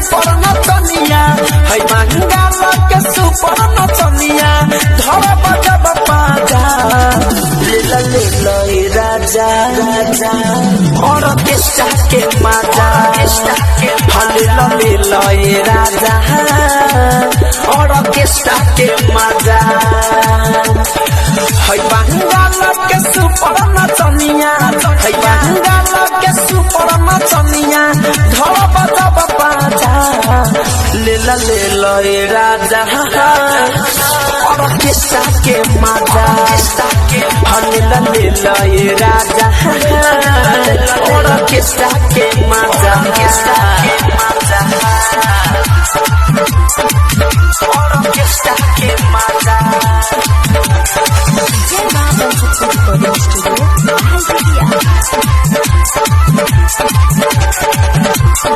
super नचनिया है बंगाल के सुपर नचनिया धर बजब पाजा ले लो राजा राजा और केस्टा के मजा ले लो राजा और केस्टा के मजा है बंगाल के सुपर नचनिया है बंगाल के सुपर नचनिया धर बजब पाजा ले लो राजा और केस्टा के मजा ले लो राजा और केस्टा के मजा और केस्टा के मजा